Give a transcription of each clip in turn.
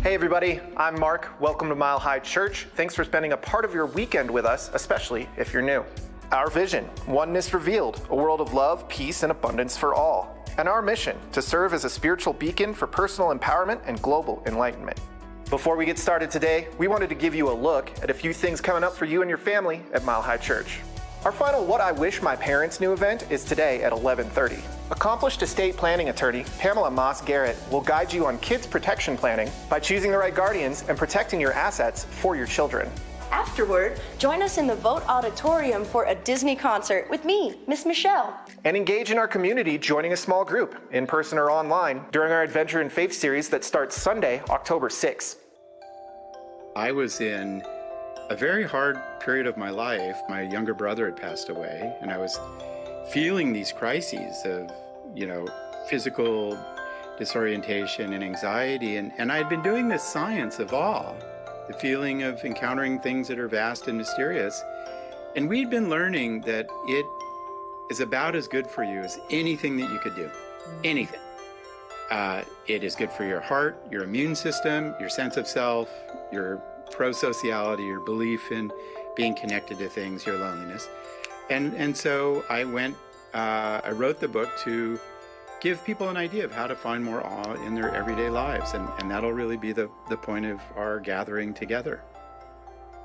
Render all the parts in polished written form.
Hey everybody, I'm Mark. Welcome to Mile High Church. Thanks for spending a part of your weekend with us, especially if you're new. Our vision, oneness revealed, a world of love, peace, and abundance for all. And our mission, to serve as a spiritual beacon for personal empowerment and global enlightenment. Before we get started today, we wanted to give you a look at a few things coming up for you and your family at Mile High Church. Our final What I Wish My Parents Knew event is today at 11:30. Accomplished estate planning attorney Pamela Moss Garrett will guide you on kids protection planning by choosing the right guardians and protecting your assets for your children. Afterward, join us in the Vote Auditorium for a Disney concert with me, Miss Michelle. And engage in our community joining a small group, in person or online, during our Adventure in Faith series that starts Sunday, October 6th. I was in a very hard period of my life. My younger brother had passed away, and I was feeling these crises of, physical disorientation and anxiety. And I had been doing this science of awe, the feeling of encountering things that are vast and mysterious. And we'd been learning that it is about as good for you as anything that you could do. Anything. It is good for your heart, your immune system, your sense of self, your pro-sociality, your belief in being connected to things, your loneliness. And so I wrote the book to give people an idea of how to find more awe in their everyday lives. And that'll really be the point of our gathering together.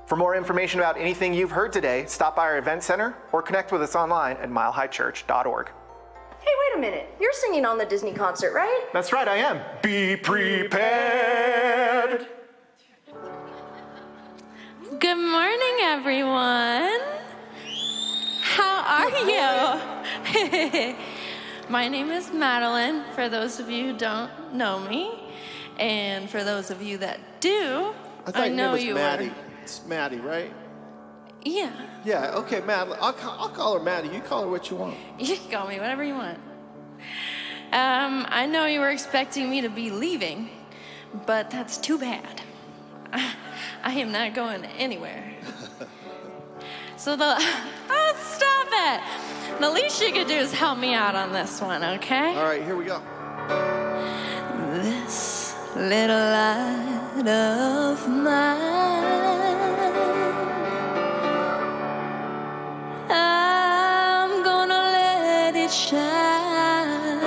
For more information about anything you've heard today, stop by our event center or connect with us online at milehighchurch.org. Hey, wait a minute. You're singing on the Disney concert, right? That's right, I am. Be prepared. Good morning, everyone. How are you? My name is Madeline, for those of you who don't know me. And for those of you that do, I know you Maddie. were. It's Maddie, right? Yeah. Yeah, okay, Madeline. I'll call her Maddie. You call her what you want. You can call me whatever you want. I know you were expecting me to be leaving, but that's too bad. I am not going anywhere. So stop it. The least you could do is help me out on this one, okay? All right, here we go. This little light of mine, I'm gonna let it shine.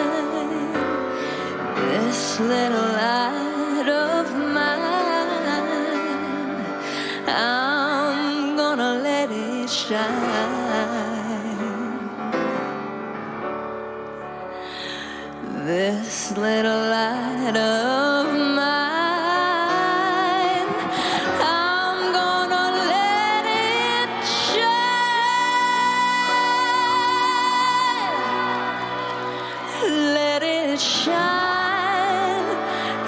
This little light of mine, I'm gonna let it shine. This little light of mine, I'm gonna let it shine. Let it shine.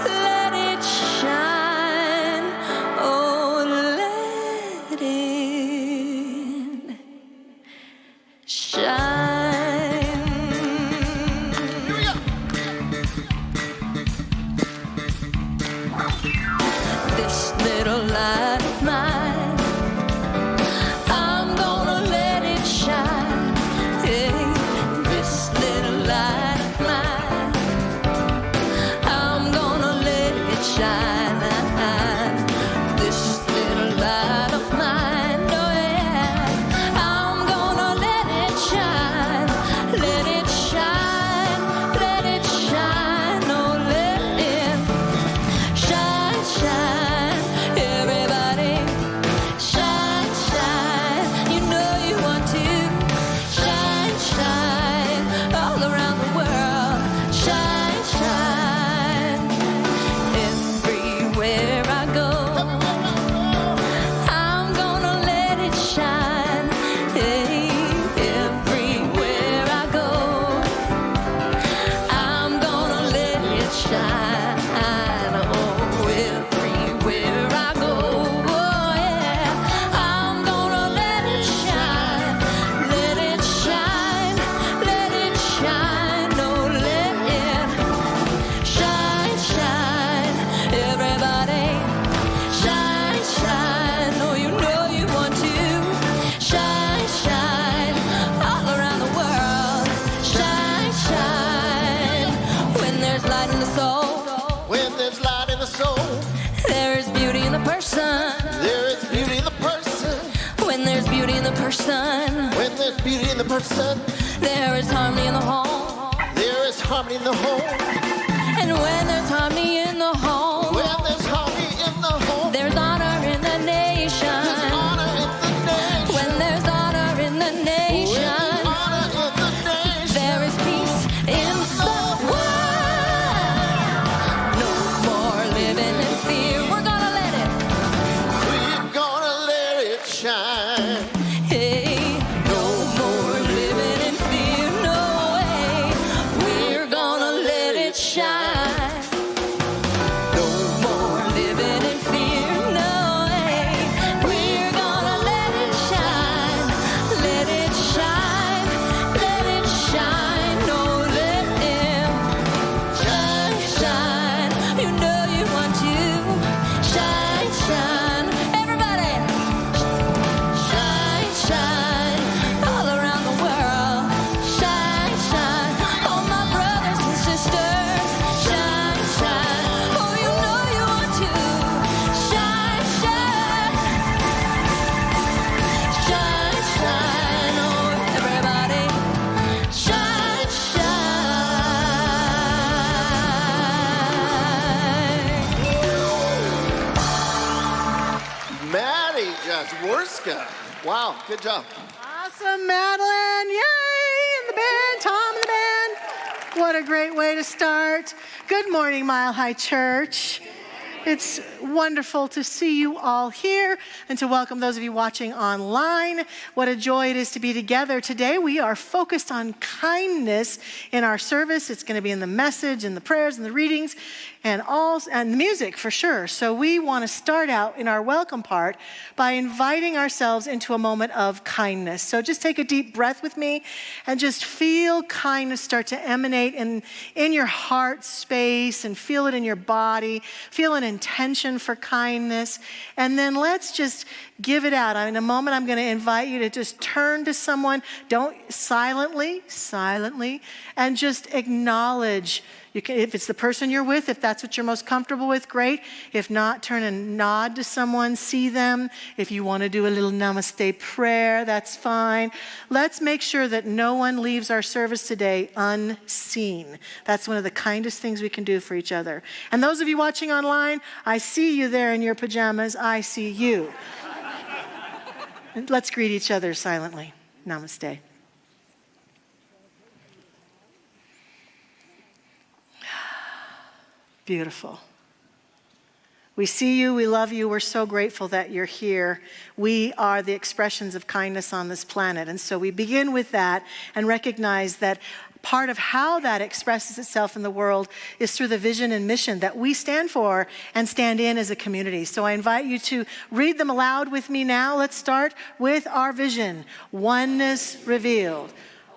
Let it shine. Oh, let it shine. person. When there's beauty in the person, There is harmony in the home. there is harmony in the home. And when there's harmony in the home, When there's harmony in the home, there's honor in the nation. there's honor in the nation. When there's honor in the When nation, there's honor in the nation, there is peace in the world. No more living in fear. We're gonna let it. we're gonna let it shine. Hey, no more living in fear. No way. We're gonna let it shine. No more living in fear. No way. We're gonna let it shine. Let it shine. Let it shine. Oh, let him shine, shine. You know you want to shine, shine. Everybody, shine, shine. All around the world, shine, shine. All my brothers and sisters, shine, shine. Oh, you know you want to shine, shine. Shine, shine. Oh, everybody, shine, shine. Maddie Jaworska. Wow, good job. Awesome, Madeline. Yay! And the band, Tom and the band. What a great way to start. Good morning, Mile High Church. It's wonderful to see you all here and to welcome those of you watching online. What a joy it is to be together. Today we are focused on kindness in our service. It's going to be in the message and the prayers and the readings and the music for sure. So we want to start out in our welcome part by inviting ourselves into a moment of kindness. So just take a deep breath with me and just feel kindness start to emanate in your heart space and feel it in your body. Feel an intention for kindness. And then let's just give it out. In a moment, I'm going to invite you to just turn to someone. Don't silently, and just acknowledge. You can, if it's the person you're with, if that's what you're most comfortable with, great. If not, turn and nod to someone, see them. If you want to do a little namaste prayer, that's fine. Let's make sure that no one leaves our service today unseen. That's one of the kindest things we can do for each other. And those of you watching online, I see you there in your pajamas. I see you. Let's greet each other silently. Namaste. Beautiful. We see you, we love you, we're so grateful that you're here. We are the expressions of kindness on this planet. And so we begin with that and recognize that part of how that expresses itself in the world is through the vision and mission that we stand for and stand in as a community. So I invite you to read them aloud with me now. Let's start with our vision. Oneness revealed.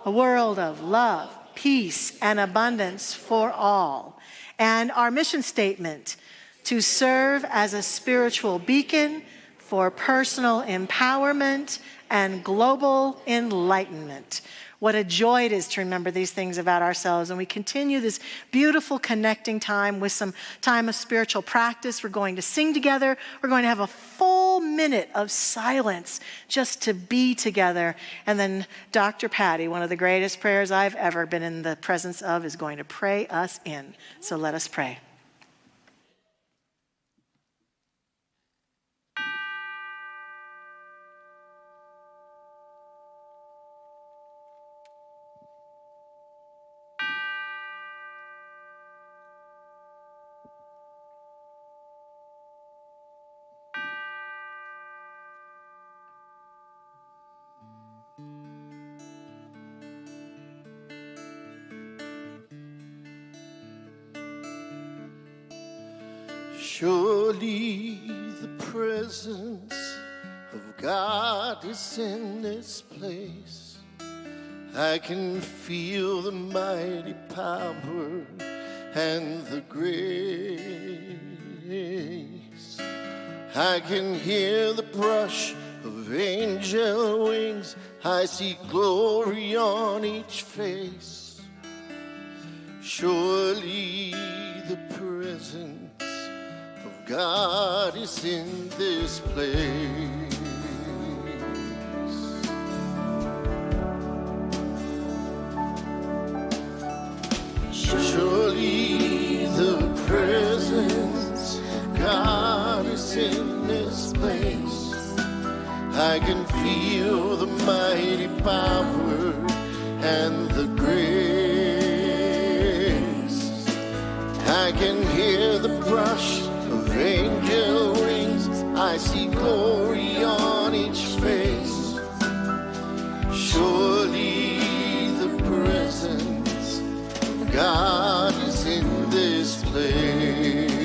A world of love, peace, and abundance for all. And our mission statement, to serve as a spiritual beacon for personal empowerment and global enlightenment. What a joy it is to remember these things about ourselves. And we continue this beautiful connecting time with some time of spiritual practice. We're going to sing together. We're going to have a full minute of silence just to be together. And then Dr. Patty, one of the greatest prayers I've ever been in the presence of, is going to pray us in. So let us pray. Surely the presence of God is in this place. I can feel the mighty power and the grace. I can hear the brush of angel wings. I see glory on each face. Surely the presence God is in this place. I can feel the mighty power and the grace. I can hear the brush of angel wings. I see glory on each face. Surely the presence of God is in this place.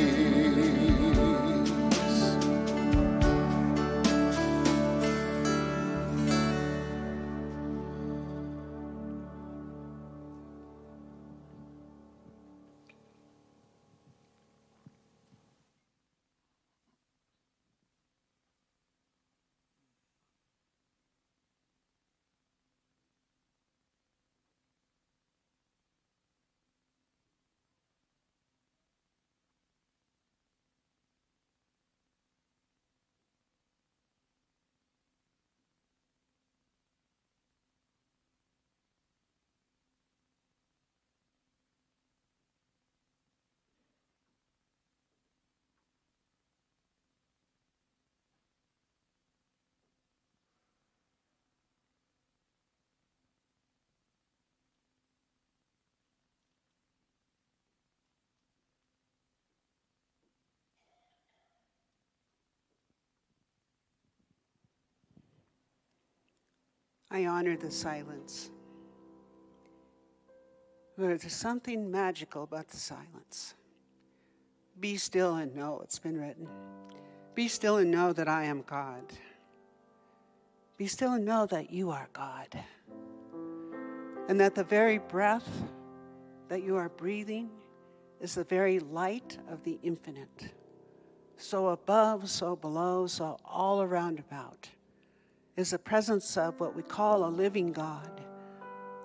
I honor the silence. There's something magical about the silence. Be still and know, it's been written. Be still and know that I am God. Be still and know that you are God. And that the very breath that you are breathing is the very light of the infinite. So above, so below, so all around about is the presence of what we call a living God.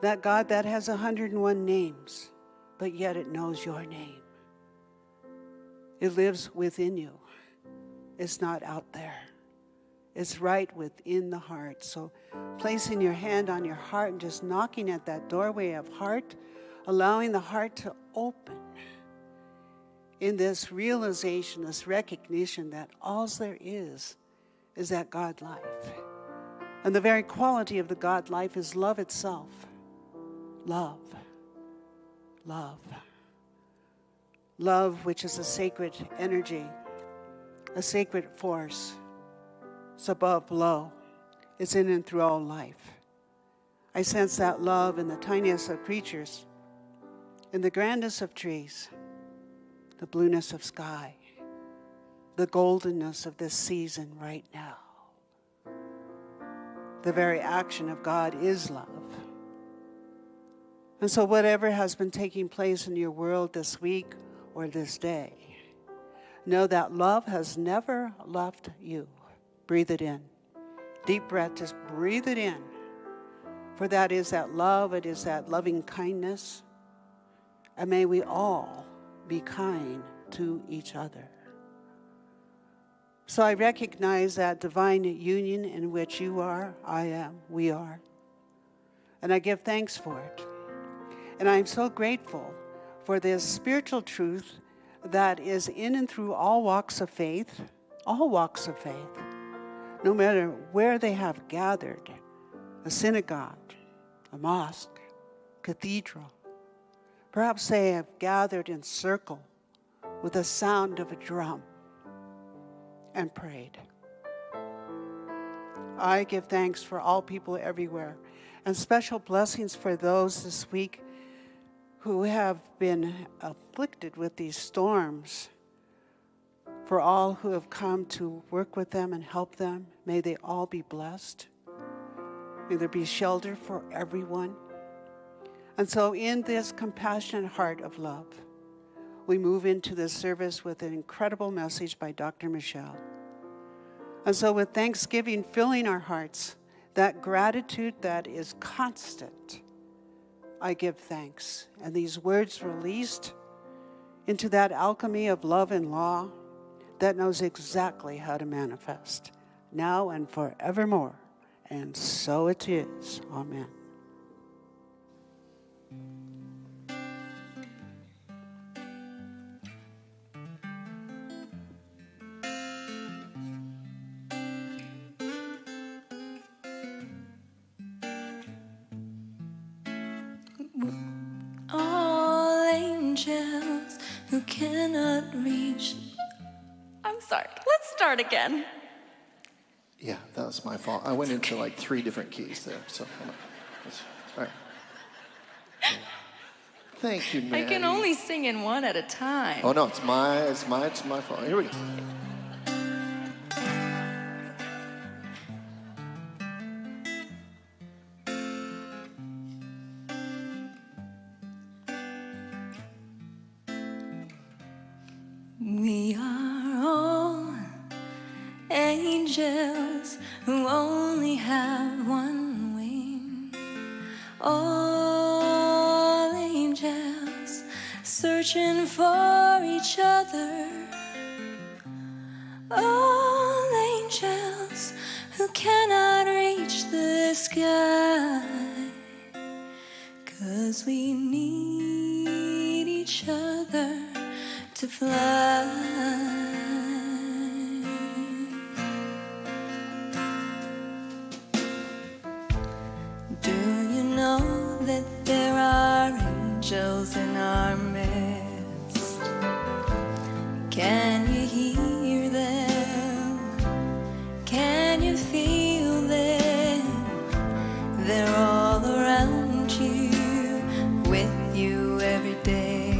That God that has 101 names, but yet it knows your name. It lives within you. It's not out there. It's right within the heart. So placing your hand on your heart and just knocking at that doorway of heart, allowing the heart to open in this realization, this recognition that all there is that God life. And the very quality of the God life is love itself. Love. Love. Love, which is a sacred energy, a sacred force. It's above, below. It's in and through all life. I sense that love in the tiniest of creatures, in the grandest of trees, the blueness of sky, the goldenness of this season right now. The very action of God is love. And so whatever has been taking place in your world this week or this day, know that love has never left you. Breathe it in. Deep breath, just breathe it in. For that is that love, it is that loving kindness. And may we all be kind to each other. So I recognize that divine union in which you are, I am, we are. And I give thanks for it. And I'm so grateful for this spiritual truth that is in and through all walks of faith, no matter where they have gathered, a synagogue, a mosque, cathedral. Perhaps they have gathered in circle with the sound of a drum and prayed. I give thanks for all people everywhere, and special blessings for those this week who have been afflicted with these storms. For all who have come to work with them and help them, may they all be blessed. May there be shelter for everyone. And so in this compassionate heart of love, we move into this service with an incredible message by Dr. Michelle. And so with thanksgiving filling our hearts, that gratitude that is constant, I give thanks. And these words released into that alchemy of love and law that knows exactly how to manifest, now and forevermore. And so it is. Amen. cannot reach. I'm sorry. Let's start again. Yeah, that was my fault. I went into like 3 different keys there. So, all right. Thank you, Mary. I can only sing in one at a time. Oh no, it's my fault. Here we go. We are all angels who only have one wing. All angels searching for each other. All angels who cannot reach the sky. 'Cause we need each other to fly. Do you know that there are angels in our midst? Can you hear them? Can you feel them? They're all around you, with you every day.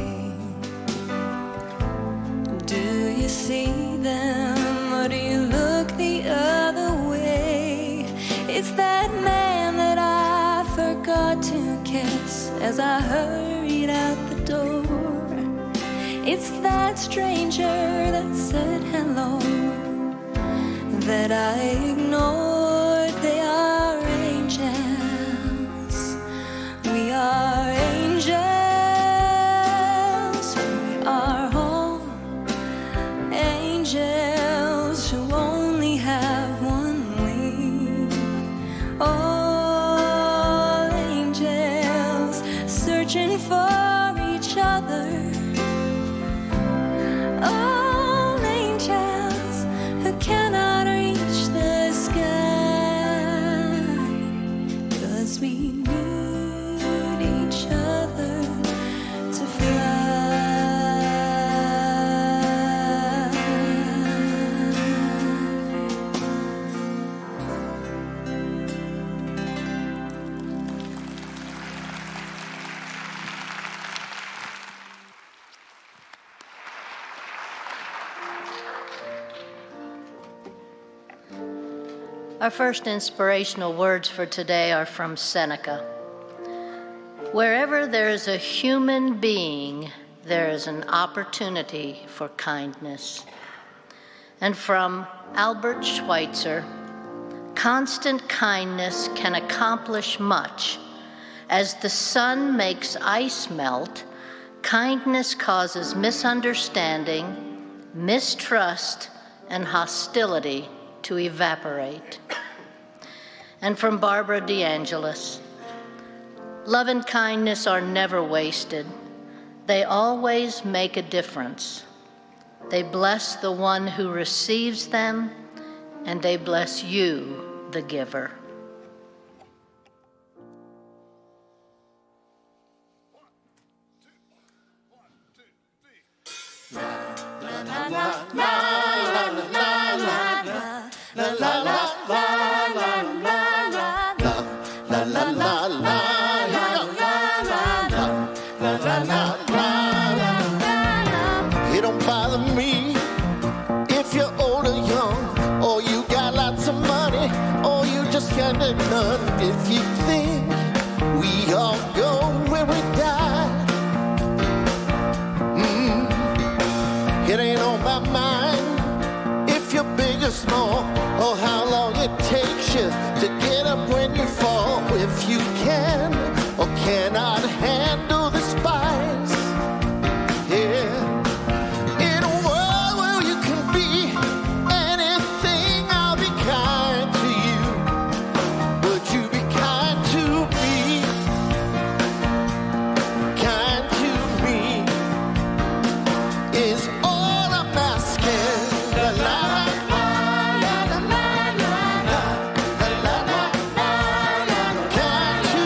Do you see them, or do you look the other way? It's that man that I forgot to kiss as I hurried out the door. It's that stranger that said hello that I ignored. They are angels. We are angels. We are all angels who only have one wing. All angels searching for each other. All angels who cannot reach the sky. 'Cause we need each other to fly. Our first inspirational words for today are from Seneca. Wherever there is a human being, there is an opportunity for kindness. And from Albert Schweitzer, constant kindness can accomplish much. As the sun makes ice melt, kindness causes misunderstanding, mistrust, and hostility to evaporate. And from Barbara DeAngelis, love and kindness are never wasted. They always make a difference. They bless the one who receives them, and they bless you, the giver. It don't bother me if you're old or young, or you got lots of money, or you just got none. If you think we all go when we die, it ain't on my mind if you're big or small, or how long it takes you to get up when you fall. If you can or cannot handle the spice, yeah. In a world where you can be anything, I'll be kind to you. Would you be kind to me? Kind to me is all I'm asking. La la la la la la la la la la la. Kind to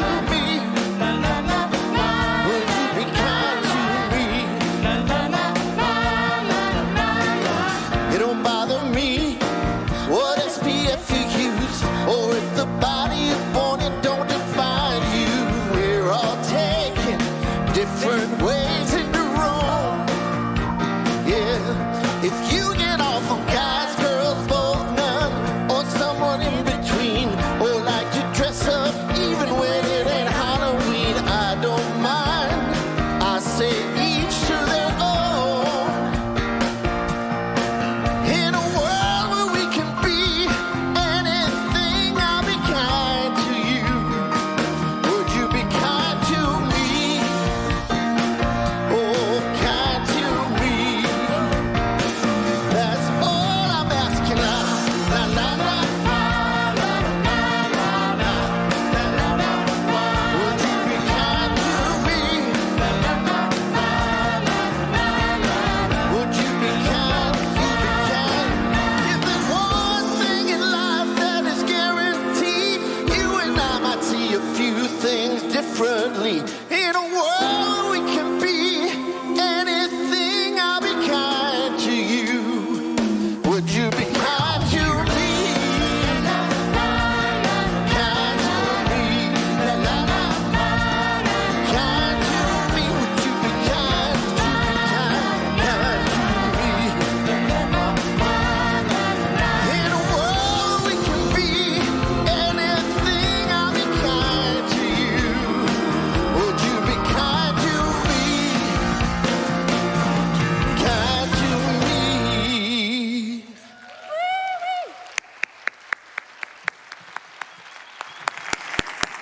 me. In a world we can be anything, I'll be kind to you. Would you be kind to me? Kind to me. La, la, la, la. Kind to me. Would you be kind to me? In a world we can be anything, I'll be kind to you. Would you be kind to me? Kind to me.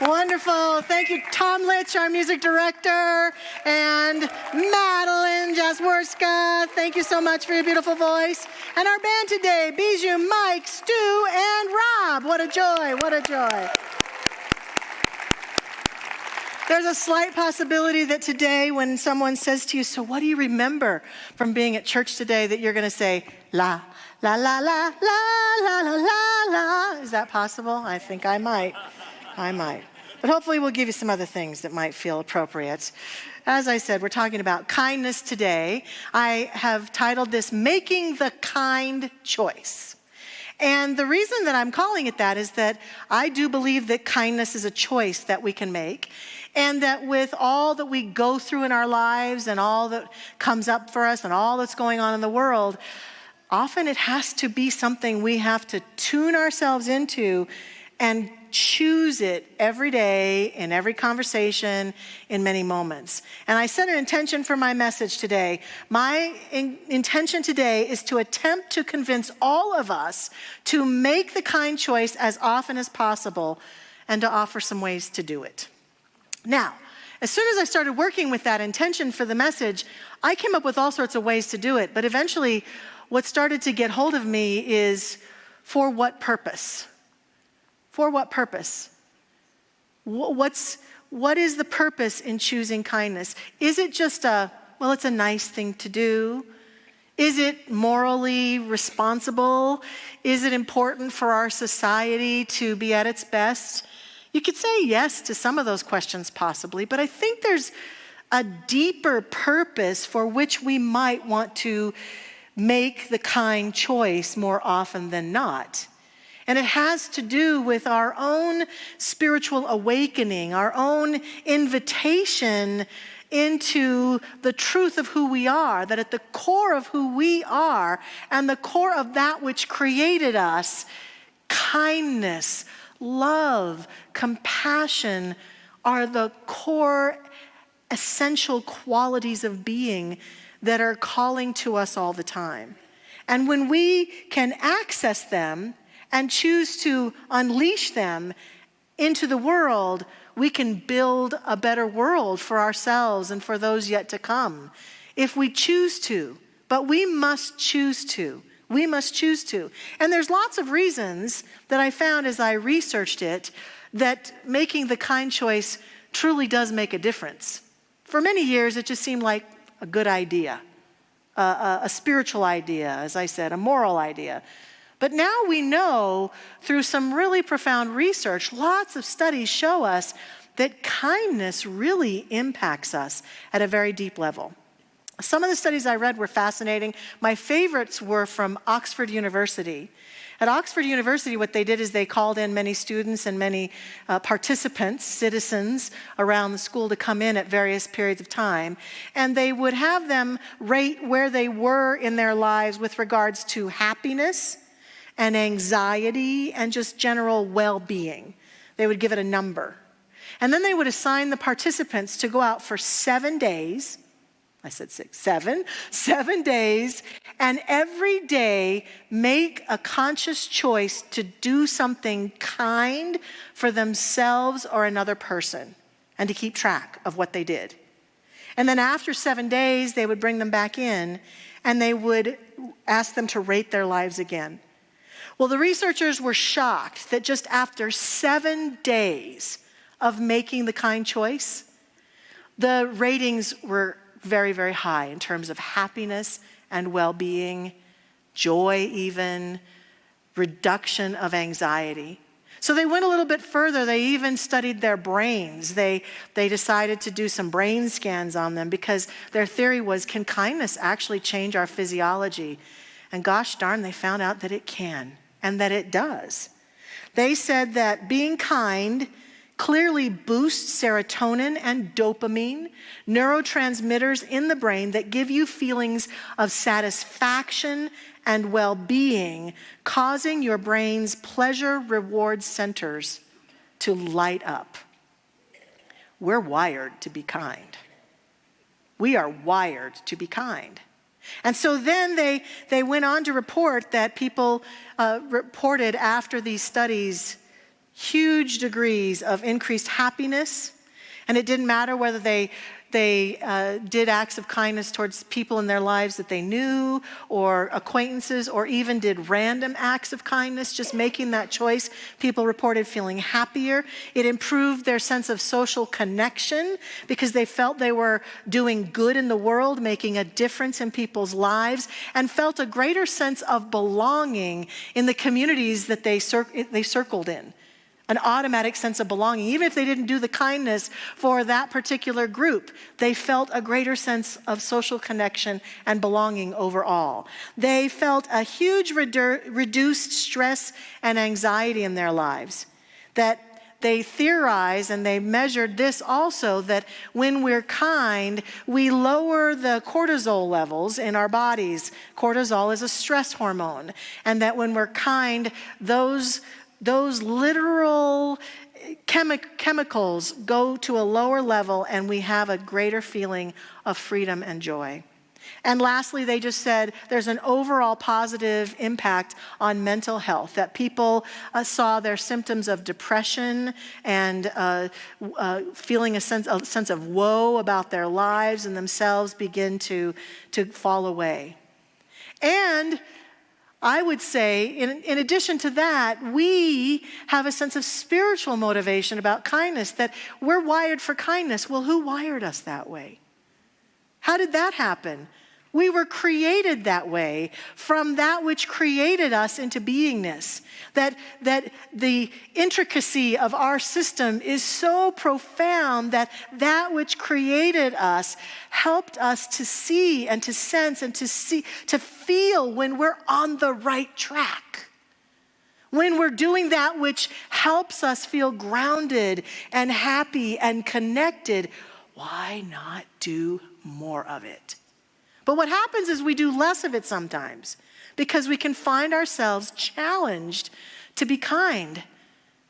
Wonderful. Thank you, Tom Litch, our music director, and Madeline Jasworska. Thank you so much for your beautiful voice. And our band today, Bijou, Mike, Stu, and Rob. What a joy, what a joy. There's a slight possibility that today when someone says to you, so what do you remember from being at church today, that you're going to say, la, la, la, la, la, la, la, la, la. Is that possible? I think I might. But hopefully we'll give you some other things that might feel appropriate. As I said, we're talking about kindness today. I have titled this, Making the Kind Choice. And the reason that I'm calling it that is that I do believe that kindness is a choice that we can make. And that with all that we go through in our lives and all that comes up for us and all that's going on in the world, often it has to be something we have to tune ourselves into and choose it every day, in every conversation, in many moments. And I set an intention for my message today. My intention today is to attempt to convince all of us to make the kind choice as often as possible and to offer some ways to do it. Now, as soon as I started working with that intention for the message, I came up with all sorts of ways to do it. But eventually, what started to get hold of me is, for what purpose? For what purpose? What is the purpose in choosing kindness? Is it just it's a nice thing to do? Is it morally responsible? Is it important for our society to be at its best? You could say yes to some of those questions possibly, but I think there's a deeper purpose for which we might want to make the kind choice more often than not. And it has to do with our own spiritual awakening, our own invitation into the truth of who we are, that at the core of who we are and the core of that which created us, kindness, love, compassion are the core essential qualities of being that are calling to us all the time. And when we can access them and choose to unleash them into the world, we can build a better world for ourselves and for those yet to come, if we choose to. But we must choose to. We must choose to. And there's lots of reasons that I found as I researched it that making the kind choice truly does make a difference. For many years, it just seemed like a good idea, a spiritual idea, as I said, a moral idea. But now we know through some really profound research, lots of studies show us that kindness really impacts us at a very deep level. Some of the studies I read were fascinating. My favorites were from Oxford University. At Oxford University, what they did is they called in many students and many participants, citizens around the school to come in at various periods of time. And they would have them rate where they were in their lives with regards to happiness and anxiety and just general well-being. They would give it a number. And then they would assign the participants to go out for 7 days. I said 6, 7 days, and every day make a conscious choice to do something kind for themselves or another person, and to keep track of what they did. And then after 7 days, they would bring them back in, and they would ask them to rate their lives again. Well, the researchers were shocked that just after 7 days of making the kind choice, the ratings were very, very high in terms of happiness and well-being, joy even, reduction of anxiety. So they went a little bit further. They even studied their brains. They decided to do some brain scans on them because their theory was, can kindness actually change our physiology? And gosh darn, they found out that it can and that it does. They said that being kind clearly boosts serotonin and dopamine, neurotransmitters in the brain that give you feelings of satisfaction and well-being, causing your brain's pleasure reward centers to light up. We're wired to be kind. We are wired to be kind. And so then they went on to report that people reported after these studies huge degrees of increased happiness, and it didn't matter whether they did acts of kindness towards people in their lives that they knew or acquaintances, or even did random acts of kindness, just making that choice. People reported feeling happier. It improved their sense of social connection because they felt they were doing good in the world, making a difference in people's lives, and felt a greater sense of belonging in the communities that they circled in. An automatic sense of belonging. Even if they didn't do the kindness for that particular group, they felt a greater sense of social connection and belonging overall. They felt a huge reduced stress and anxiety in their lives. That they theorized, and they measured this also, that when we're kind, we lower the cortisol levels in our bodies. Cortisol is a stress hormone. And that when we're kind, those literal chemicals go to a lower level, and we have a greater feeling of freedom and joy. And lastly, they just said there's an overall positive impact on mental health, that people saw their symptoms of depression and feeling a sense of woe about their lives and themselves begin to fall away. And I would say, in addition to that, we have a sense of spiritual motivation about kindness, that we're wired for kindness. Well, who wired us that way? How did that happen? We were created that way from that which created us into beingness. That the intricacy of our system is so profound that which created us helped us to see and to sense and to feel when we're on the right track. When we're doing that which helps us feel grounded and happy and connected, why not do more of it? But what happens is we do less of it sometimes because we can find ourselves challenged to be kind.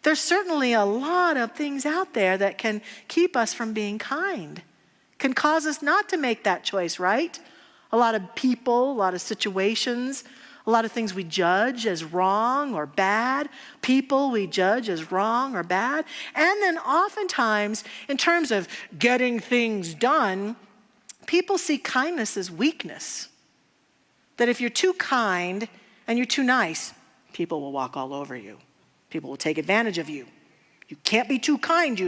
There's certainly a lot of things out there that can keep us from being kind, can cause us not to make that choice, right? A lot of people, a lot of situations, a lot of things we judge as wrong or bad, people we judge as wrong or bad. And then oftentimes, in terms of getting things done, people see kindness as weakness. That if you're too kind and you're too nice, people will walk all over you. People will take advantage of you. You can't be too kind,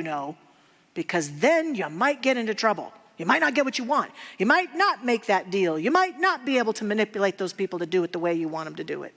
because then you might get into trouble. You might not get what you want. You might not make that deal. You might not be able to manipulate those people to do it the way you want them to do it.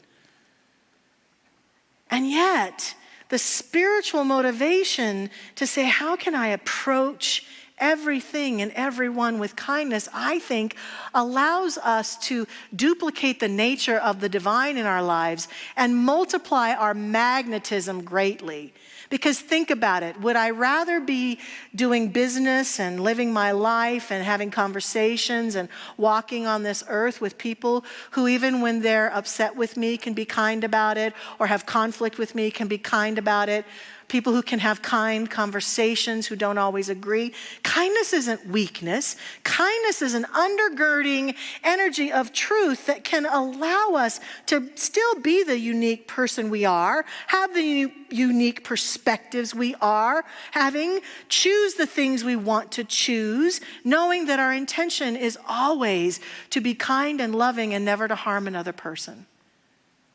And yet, the spiritual motivation to say, how can I approach everything and everyone with kindness, I think allows us to duplicate the nature of the divine in our lives and multiply our magnetism greatly. Because think about it, would I rather be doing business and living my life and having conversations and walking on this earth with people who, even when they're upset with me, can be kind about it, or have conflict with me, can be kind about it? People who can have kind conversations, who don't always agree. Kindness isn't weakness. Kindness is an undergirding energy of truth that can allow us to still be the unique person we are, have the unique perspectives we are having, choose the things we want to choose, knowing that our intention is always to be kind and loving and never to harm another person.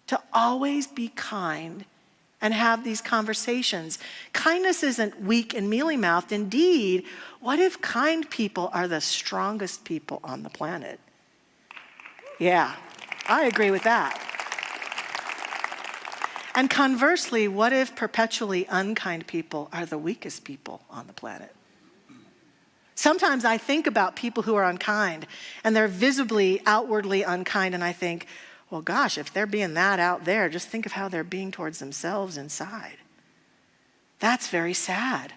To always be kind and have these conversations. Kindness isn't weak and mealy-mouthed. Indeed, what if kind people are the strongest people on the planet? Yeah, I agree with that. And conversely, what if perpetually unkind people are the weakest people on the planet? Sometimes I think about people who are unkind, and they're visibly, outwardly unkind, and I think, well, gosh, if they're being that out there, just think of how they're being towards themselves inside. That's very sad,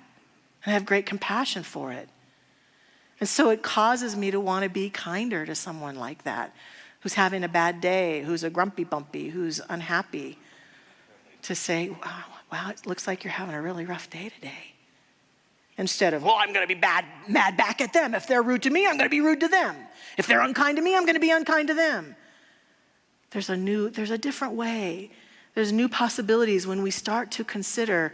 and I have great compassion for it. And so it causes me to want to be kinder to someone like that, who's having a bad day, who's a grumpy bumpy, who's unhappy, to say, wow, it looks like you're having a really rough day today. Instead of, well, I'm going to be mad back at them. If they're rude to me, I'm going to be rude to them. If they're unkind to me, I'm going to be unkind to them. There's a different way. There's new possibilities when we start to consider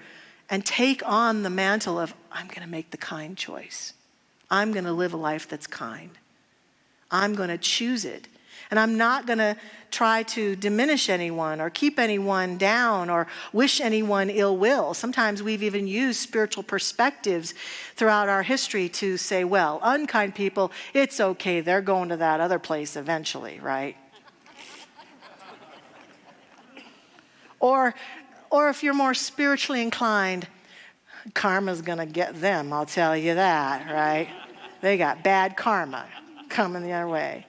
and take on the mantle of, I'm going to make the kind choice. I'm going to live a life that's kind. I'm going to choose it. And I'm not going to try to diminish anyone or keep anyone down or wish anyone ill will. Sometimes we've even used spiritual perspectives throughout our history to say, well, unkind people, it's okay. They're going to that other place eventually, right? Or if you're more spiritually inclined, karma's going to get them, I'll tell you that, right? They got bad karma coming the other way.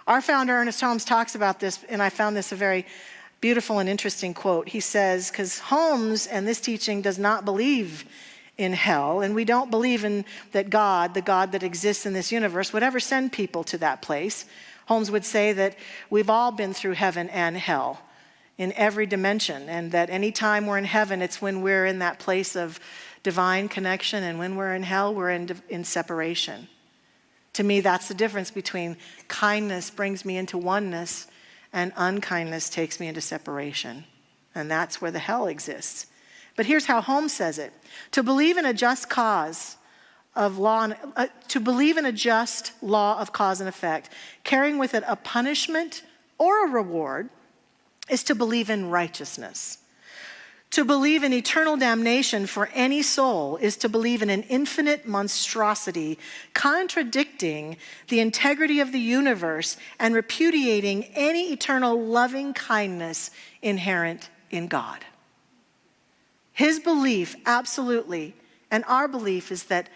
Our founder, Ernest Holmes, talks about this, and I found this a very beautiful and interesting quote. He says, because Holmes and this teaching does not believe in hell, and we don't believe in that God, the God that exists in this universe, would ever send people to that place. Holmes would say that we've all been through heaven and hell in every dimension, and that any time we're in heaven, it's when we're in that place of divine connection, and when we're in hell, we're in separation. To me, that's the difference between kindness brings me into oneness and unkindness takes me into separation. And that's where the hell exists. But here's how Holmes says it. To believe in a just cause of law, to believe in a just law of cause and effect, carrying with it a punishment or a reward, is to believe in righteousness. To believe in eternal damnation for any soul is to believe in an infinite monstrosity, contradicting the integrity of the universe and repudiating any eternal loving kindness inherent in God. His belief, absolutely, and our belief is that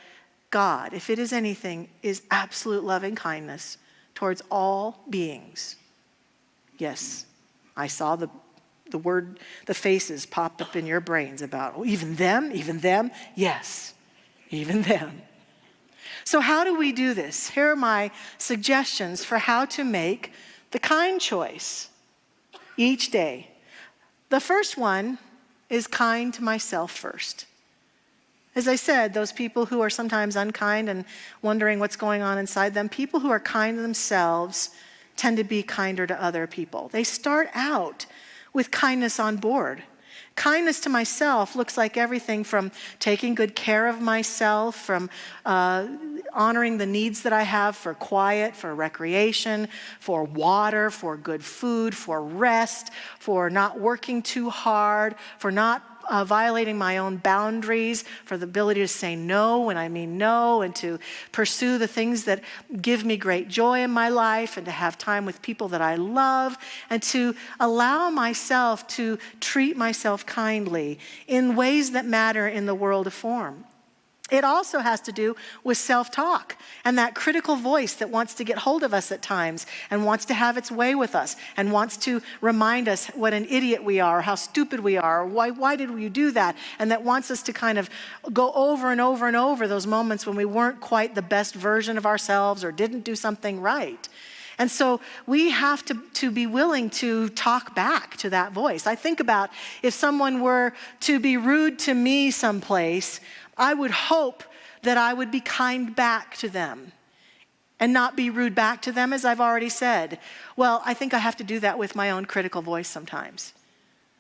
God, if it is anything, is absolute loving kindness towards all beings. Yes, I saw the faces popped up in your brains about, oh, even them? Yes, even them. So how do we do this? Here are my suggestions for how to make the kind choice each day. The first one is kind to myself first. As I said, those people who are sometimes unkind and wondering what's going on inside them, people who are kind to themselves tend to be kinder to other people. They start out with kindness on board. Kindness to myself looks like everything from taking good care of myself, from honoring the needs that I have for quiet, for recreation, for water, for good food, for rest, for not working too hard, for not violating my own boundaries, for the ability to say no when I mean no, and to pursue the things that give me great joy in my life, and to have time with people that I love, and to allow myself to treat myself kindly in ways that matter in the world of form. It also has to do with self-talk and that critical voice that wants to get hold of us at times and wants to have its way with us and wants to remind us what an idiot we are, how stupid we are, why did we do that, and that wants us to kind of go over and over and over those moments when we weren't quite the best version of ourselves or didn't do something right. And so we have to be willing to talk back to that voice. I think about if someone were to be rude to me someplace, I would hope that I would be kind back to them and not be rude back to them, as I've already said. Well, I think I have to do that with my own critical voice sometimes.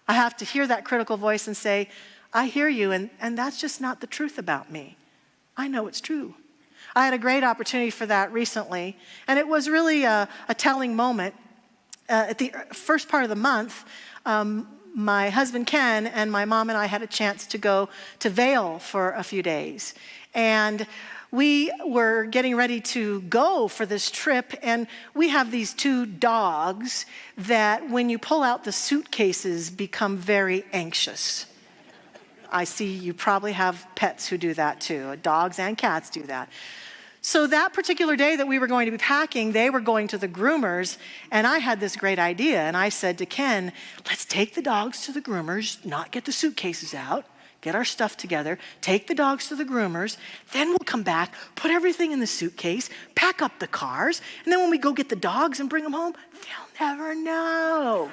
I have to hear that critical voice and say, I hear you, and that's just not the truth about me. I know it's true. I had a great opportunity for that recently, and it was really a telling moment. At the first part of the month, my husband Ken and my mom and I had a chance to go to Vail for a few days. And we were getting ready to go for this trip, and we have these 2 dogs that when you pull out the suitcases become very anxious. I see you probably have pets who do that too. Dogs and cats do that. So that particular day that we were going to be packing, they were going to the groomers, and I had this great idea. And I said to Ken, let's take the dogs to the groomers, not get the suitcases out, get our stuff together, take the dogs to the groomers, then we'll come back, put everything in the suitcase, pack up the cars, and then when we go get the dogs and bring them home, they'll never know.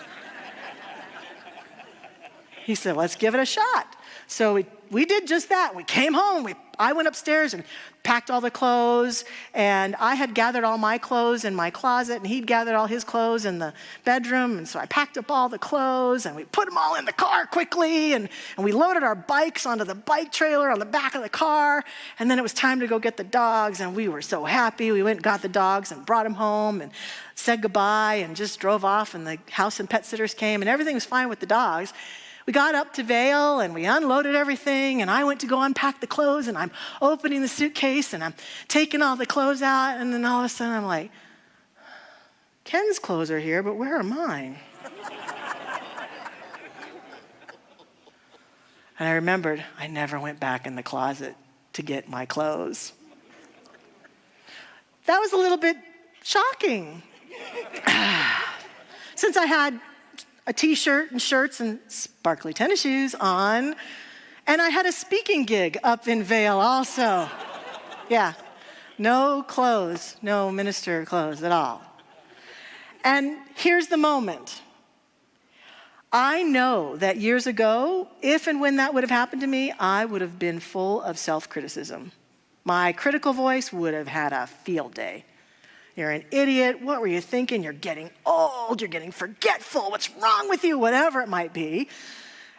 He said, let's give it a shot. So we did just that. We came home. I went upstairs and packed all the clothes, and I had gathered all my clothes in my closet, and he'd gathered all his clothes in the bedroom, and so I packed up all the clothes, and we put them all in the car quickly, and we loaded our bikes onto the bike trailer on the back of the car, and then it was time to go get the dogs, and we were so happy. We went and got the dogs and brought them home and said goodbye and just drove off, and the house and pet sitters came, and everything was fine with the dogs. We got up to Vail and we unloaded everything, and I went to go unpack the clothes, and I'm opening the suitcase and I'm taking all the clothes out, and then all of a sudden I'm like, Ken's clothes are here, but where are mine? And I remembered I never went back in the closet to get my clothes. That was a little bit shocking. Since I had a t-shirt and shirts and sparkly tennis shoes on, and I had a speaking gig up in Vail also. Yeah, no clothes, no minister clothes at all. And here's the moment. I know that years ago, if and when that would have happened to me, I would have been full of self-criticism. My critical voice would have had a field day. You're an idiot. What were you thinking? You're getting old. You're getting forgetful. What's wrong with you? Whatever it might be.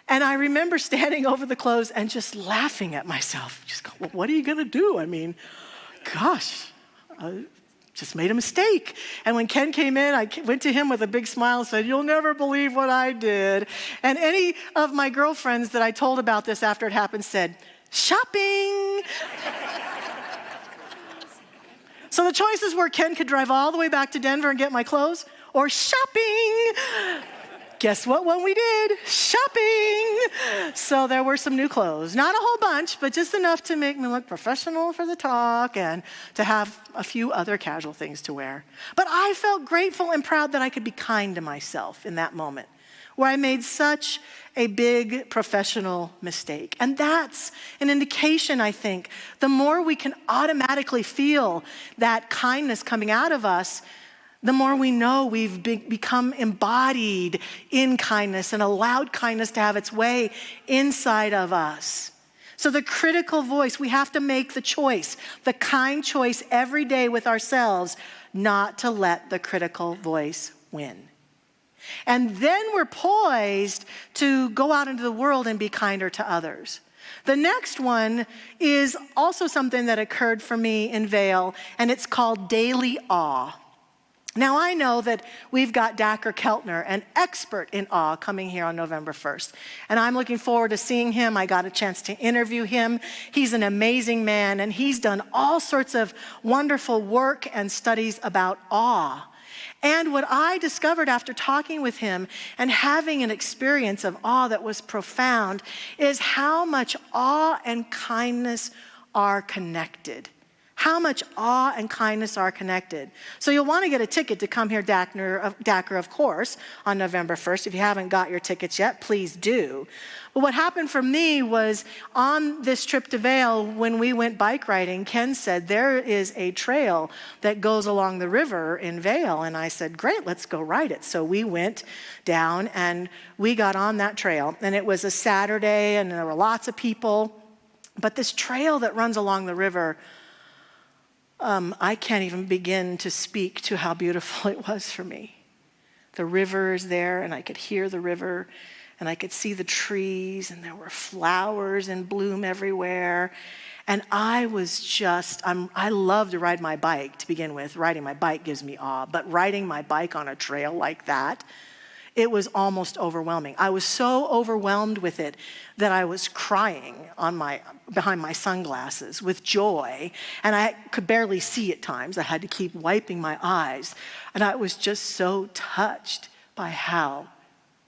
And I remember standing over the clothes and just laughing at myself. Just go, well, what are you going to do? I mean, gosh, I just made a mistake. And when Ken came in, I went to him with a big smile and said, you'll never believe what I did. And any of my girlfriends that I told about this after it happened said, shopping. So the choices were Ken could drive all the way back to Denver and get my clothes, or shopping. Guess what one we did? Shopping. So there were some new clothes. Not a whole bunch, but just enough to make me look professional for the talk and to have a few other casual things to wear. But I felt grateful and proud that I could be kind to myself in that moment, where I made such a big professional mistake. And that's an indication, I think, the more we can automatically feel that kindness coming out of us, the more we know we've become embodied in kindness and allowed kindness to have its way inside of us. So the critical voice, we have to make the choice, the kind choice every day with ourselves, not to let the critical voice win. And then we're poised to go out into the world and be kinder to others. The next one is also something that occurred for me in Vail, and it's called daily awe. Now, I know that we've got Dacker Keltner, an expert in awe, coming here on November 1st. And I'm looking forward to seeing him. I got a chance to interview him. He's an amazing man, and he's done all sorts of wonderful work and studies about awe. And what I discovered after talking with him and having an experience of awe that was profound is how much awe and kindness are connected. How much awe and kindness are connected. So you'll want to get a ticket to come here, Dacker, of course, on November 1st. If you haven't got your tickets yet, please do. But what happened for me was on this trip to Vail, when we went bike riding, Ken said, there is a trail that goes along the river in Vail. And I said, great, let's go ride it. So we went down and we got on that trail. And it was a Saturday and there were lots of people. But this trail that runs along the river, I can't even begin to speak to how beautiful it was for me. The river is there, and I could hear the river, and I could see the trees, and there were flowers in bloom everywhere. And I was just, I love to ride my bike to begin with. Riding my bike gives me awe, but riding my bike on a trail like that, It was almost overwhelming. I was so overwhelmed with it that I was crying behind my sunglasses with joy, and I could barely see at times. I had to keep wiping my eyes, and I was just so touched by how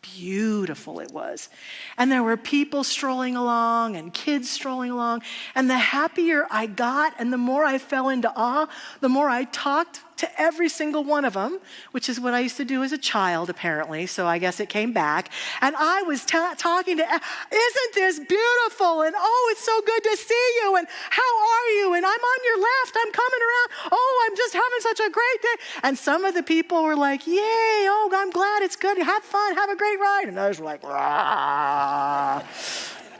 beautiful it was. And there were people strolling along and kids strolling along, and the happier I got and the more I fell into awe, the more I talked to every single one of them, which is what I used to do as a child, apparently, so I guess it came back. And I was talking to, isn't this beautiful? And oh, it's so good to see you. And how are you? And I'm on your left, I'm coming around. Oh, I'm just having such a great day. And some of the people were like, yay, oh, I'm glad, it's good. Have fun, have a great ride. And others were like, rah.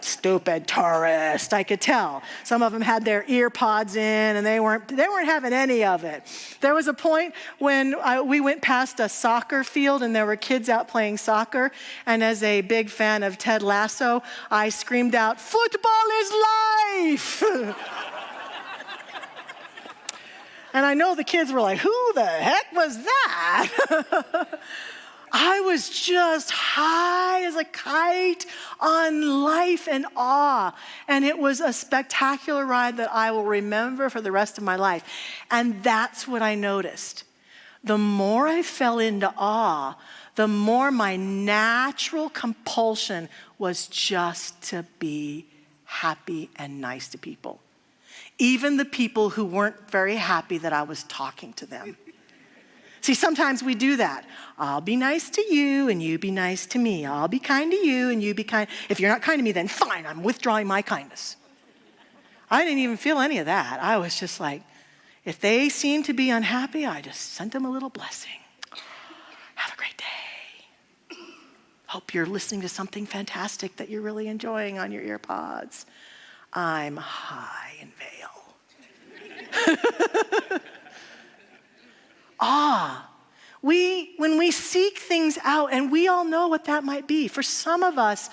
Stupid tourist, I could tell. Some of them had their ear pods in and they weren't having any of it. There was a point when we went past a soccer field and there were kids out playing soccer, and as a big fan of Ted Lasso, I screamed out, "Football is life!" And I know the kids were like, who the heck was that? I was just high as a kite on life and awe. And it was a spectacular ride that I will remember for the rest of my life. And that's what I noticed. The more I fell into awe, the more my natural compulsion was just to be happy and nice to people. Even the people who weren't very happy that I was talking to them. See, sometimes we do that. I'll be nice to you and you be nice to me. I'll be kind to you and you be kind. If you're not kind to me, then fine, I'm withdrawing my kindness. I didn't even feel any of that. I was just like, if they seemed to be unhappy, I just sent them a little blessing. Have a great day. Hope you're listening to something fantastic that you're really enjoying on your ear pods. I'm high in veil. When we seek things out, and we all know what that might be. For some of us,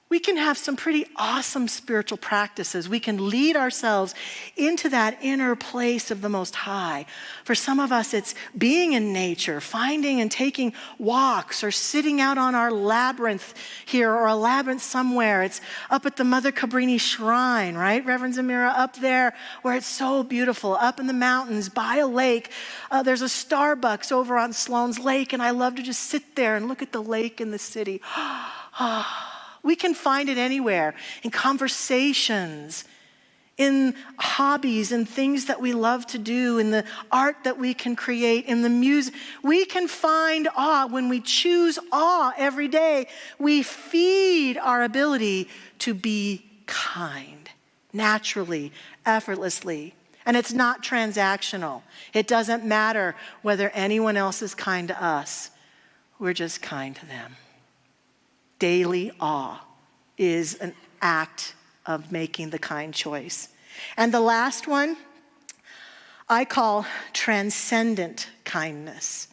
we can have some pretty awesome spiritual practices. We can lead ourselves into that inner place of the Most High. For some of us, it's being in nature, finding and taking walks, or sitting out on our labyrinth here, or a labyrinth somewhere. It's up at the Mother Cabrini Shrine, right, Reverend Zamira, up there where it's so beautiful, up in the mountains by a lake. There's a Starbucks over on Sloan's Lake, and I love to just sit there and look at the lake and the city. We can find it anywhere, in conversations, in hobbies and things that we love to do, in the art that we can create, in the music. We can find awe. When we choose awe every day, we feed our ability to be kind, naturally, effortlessly. And it's not transactional. It doesn't matter whether anyone else is kind to us. We're just kind to them. Daily awe is an act of making the kind choice. And the last one, I call transcendent kindness.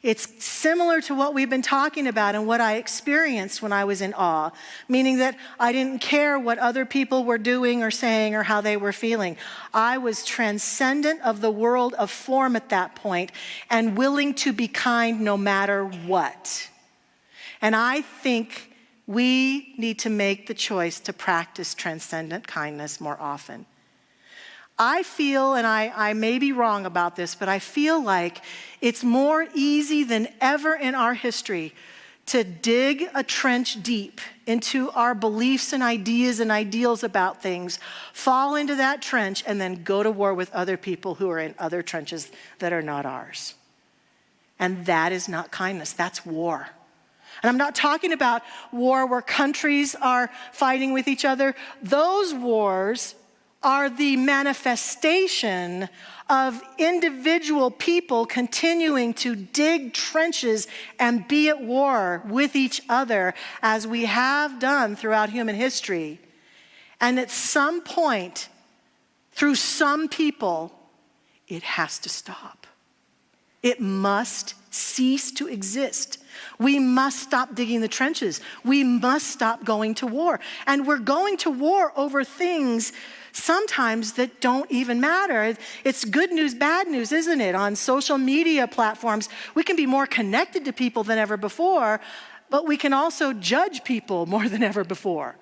It's similar to what we've been talking about and what I experienced when I was in awe, meaning that I didn't care what other people were doing or saying or how they were feeling. I was transcendent of the world of form at that point and willing to be kind no matter what. And I think we need to make the choice to practice transcendent kindness more often. I feel, and I may be wrong about this, but I feel like it's more easy than ever in our history to dig a trench deep into our beliefs and ideas and ideals about things, fall into that trench, and then go to war with other people who are in other trenches that are not ours. And that is not kindness, that's war. And I'm not talking about war where countries are fighting with each other. Those wars are the manifestation of individual people continuing to dig trenches and be at war with each other, as we have done throughout human history. And at some point, through some people, it has to stop. It must cease to exist. We must stop digging the trenches. We must stop going to war. And we're going to war over things sometimes that don't even matter. It's good news, bad news, isn't it? On social media platforms, we can be more connected to people than ever before, but we can also judge people more than ever before.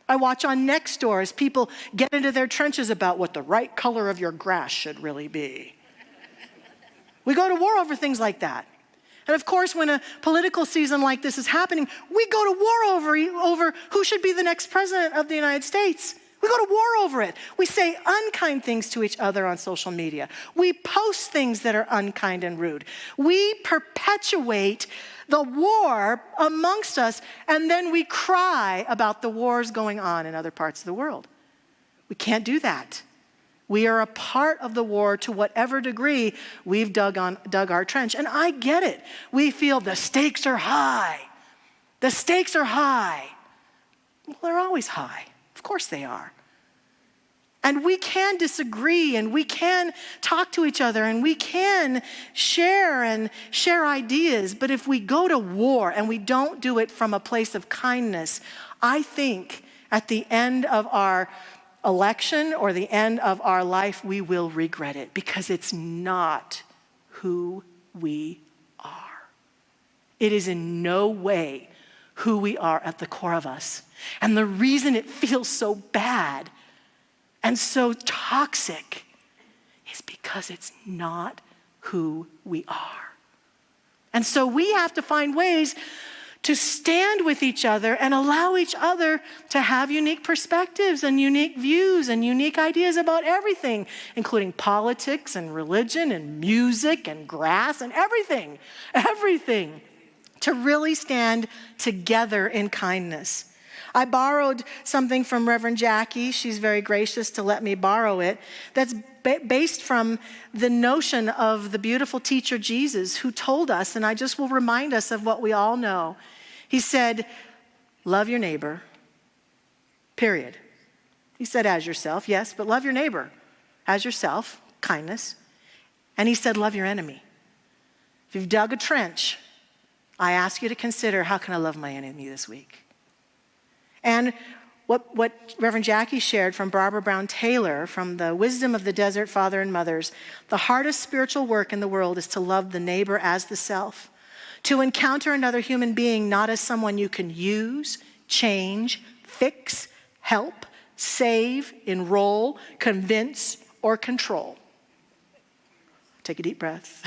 I watch on Nextdoor as people get into their trenches about what the right color of your grass should really be. We go to war over things like that. And of course, when a political season like this is happening, we go to war over who should be the next president of the United States. We go to war over it. We say unkind things to each other on social media. We post things that are unkind and rude. We perpetuate the war amongst us, and then we cry about the wars going on in other parts of the world. We can't do that. We are a part of the war to whatever degree we've dug our trench. And I get it. We feel the stakes are high. The stakes are high. Well, they're always high. Of course they are. And we can disagree, and we can talk to each other, and we can share ideas. But if we go to war and we don't do it from a place of kindness, I think at the end of our election or the end of our life, we will regret it, because it's not who we are. It is in no way who we are at the core of us. And the reason it feels so bad and so toxic is because it's not who we are. And so we have to find ways to stand with each other and allow each other to have unique perspectives and unique views and unique ideas about everything, including politics and religion and music and grass and everything, to really stand together in kindness. I borrowed something from Reverend Jackie. She's very gracious to let me borrow it. That's based from the notion of the beautiful teacher Jesus, who told us, and I just will remind us of what we all know. He said, love your neighbor, period. He said, as yourself, yes, but love your neighbor as yourself, kindness. And he said, love your enemy. If you've dug a trench, I ask you to consider, how can I love my enemy this week? And what Reverend Jackie shared from Barbara Brown Taylor, from the Wisdom of the Desert Father and Mothers, the hardest spiritual work in the world is to love the neighbor as the self, to encounter another human being not as someone you can use, change, fix, help, save, enroll, convince, or control. Take a deep breath.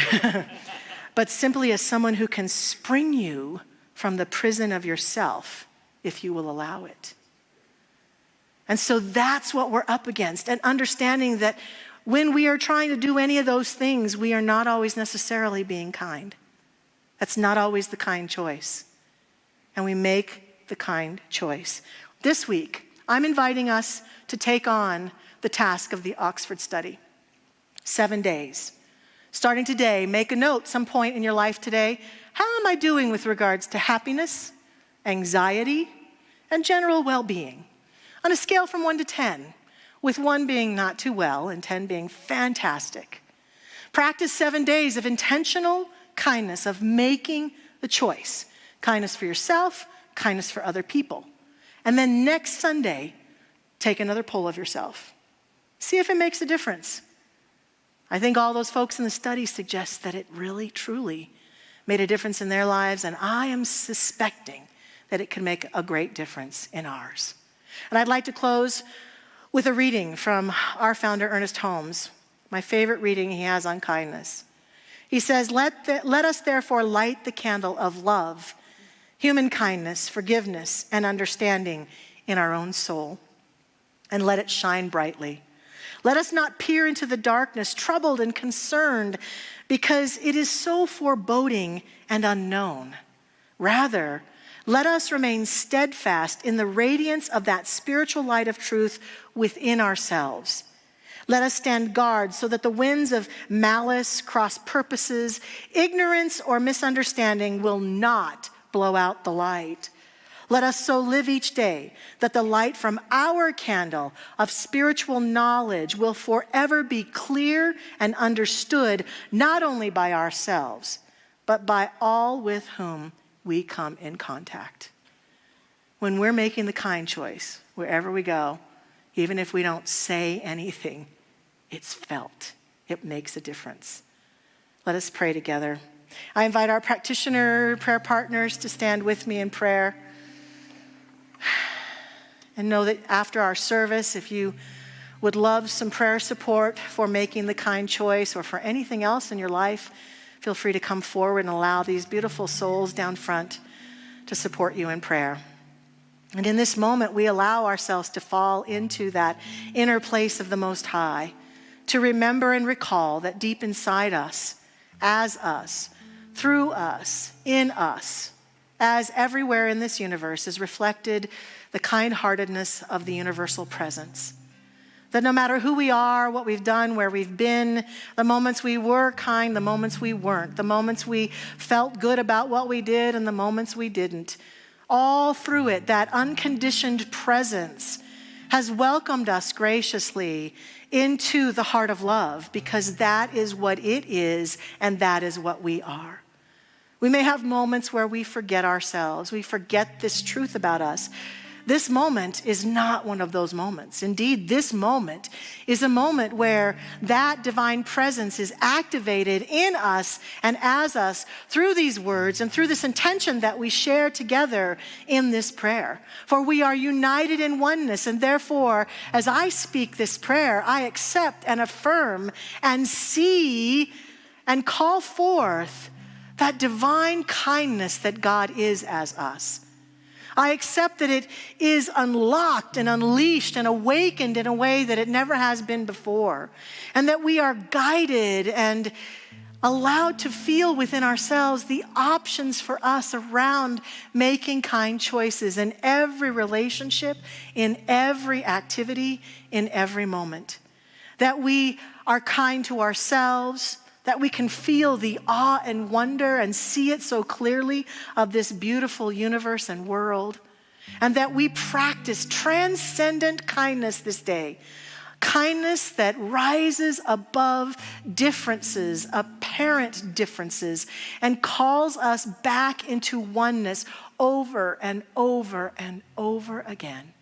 But simply as someone who can spring you from the prison of yourself, if you will allow it. And so that's what we're up against, and understanding that when we are trying to do any of those things, we are not always necessarily being kind. That's not always the kind choice. And we make the kind choice. This week, I'm inviting us to take on the task of the Oxford Study. 7 days. Starting today, make a note some point in your life today. How am I doing with regards to happiness, anxiety, and general well-being? On a scale from 1 to 10, with 1 being not too well and 10 being fantastic. Practice 7 days of intentional kindness, of making the choice. Kindness for yourself, kindness for other people. And then next Sunday, take another poll of yourself. See if it makes a difference. I think all those folks in the study suggest that it really, truly made a difference in their lives, and I am suspecting that it can make a great difference in ours. And I'd like to close with a reading from our founder, Ernest Holmes, my favorite reading he has on kindness. He says, let us therefore light the candle of love, human kindness, forgiveness, and understanding in our own soul, and let it shine brightly. Let us not peer into the darkness, troubled and concerned, because it is so foreboding and unknown. Rather, let us remain steadfast in the radiance of that spiritual light of truth within ourselves. Let us stand guard so that the winds of malice, cross purposes, ignorance, or misunderstanding will not blow out the light. Let us so live each day that the light from our candle of spiritual knowledge will forever be clear and understood, not only by ourselves, but by all with whom we come in contact. When we're making the kind choice, wherever we go, even if we don't say anything, it's felt. It makes a difference. Let us pray together. I invite our practitioner prayer partners to stand with me in prayer. And know that after our service, if you would love some prayer support for making the kind choice or for anything else in your life, feel free to come forward and allow these beautiful souls down front to support you in prayer. And in this moment, we allow ourselves to fall into that inner place of the Most High, to remember and recall that deep inside us, as us, through us, in us, as everywhere in this universe is reflected the kind-heartedness of the universal presence. That no matter who we are, what we've done, where we've been, the moments we were kind, the moments we weren't, the moments we felt good about what we did and the moments we didn't, all through it, that unconditioned presence has welcomed us graciously into the heart of love, because that is what it is and that is what we are. We may have moments where we forget ourselves, we forget this truth about us. This moment is not one of those moments. Indeed, this moment is a moment where that divine presence is activated in us and as us through these words and through this intention that we share together in this prayer. For we are united in oneness, and therefore, as I speak this prayer, I accept and affirm and see and call forth that divine kindness that God is as us. I accept that it is unlocked and unleashed and awakened in a way that it never has been before, and that we are guided and allowed to feel within ourselves the options for us around making kind choices in every relationship, in every activity, in every moment. That we are kind to ourselves, that we can feel the awe and wonder and see it so clearly of this beautiful universe and world, and that we practice transcendent kindness this day, kindness that rises above differences, apparent differences, and calls us back into oneness over and over and over again.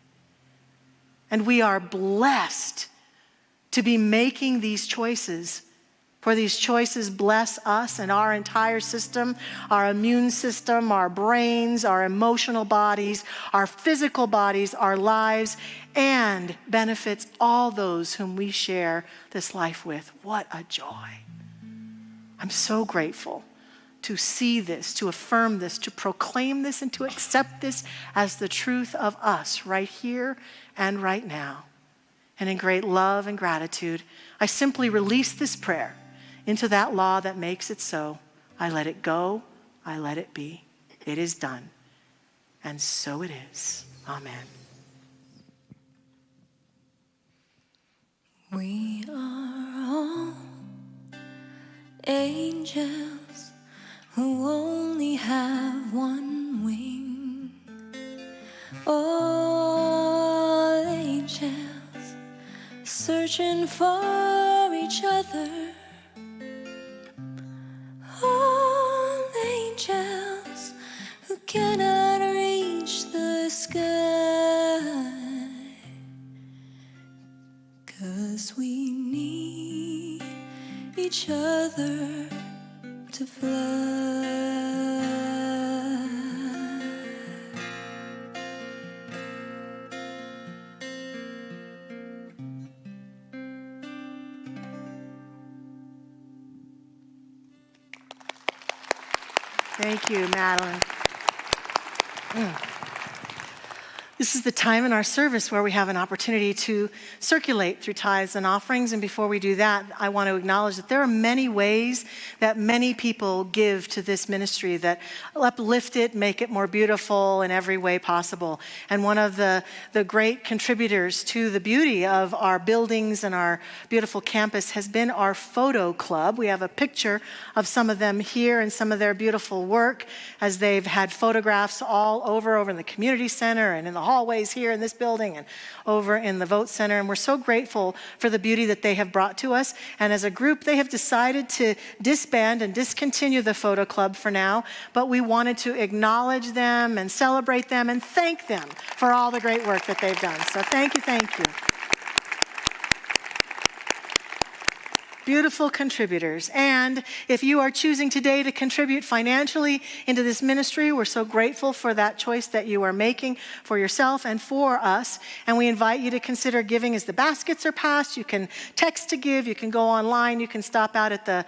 And we are blessed to be making these choices. For these choices bless us and our entire system, our immune system, our brains, our emotional bodies, our physical bodies, our lives, and benefits all those whom we share this life with. What a joy. I'm so grateful to see this, to affirm this, to proclaim this, and to accept this as the truth of us right here and right now. And in great love and gratitude, I simply release this prayer into that law that makes it so. I let it go. I let it be. It is done. And so it is. Amen. We are all angels who only have one wing. All angels searching for each other. All angels who cannot reach the sky, 'cause we need each other to fly. Thank you, Madeline. This is the time in our service where we have an opportunity to circulate through tithes and offerings. And before we do that, I want to acknowledge that there are many ways that many people give to this ministry that uplift it, make it more beautiful in every way possible. And one of the great contributors to the beauty of our buildings and our beautiful campus has been our photo club. We have a picture of some of them here and some of their beautiful work as they've had photographs all over in the community center and in the hallways here in this building and over in the Vote Center. And we're so grateful for the beauty that they have brought to us. And as a group, they have decided to disband and discontinue the photo club for now. But we wanted to acknowledge them and celebrate them and thank them for all the great work that they've done. So thank you, thank you. Beautiful contributors. And if you are choosing today to contribute financially into this ministry, we're so grateful for that choice that you are making for yourself and for us. And we invite you to consider giving as the baskets are passed. You can text to give, you can go online, you can stop out at the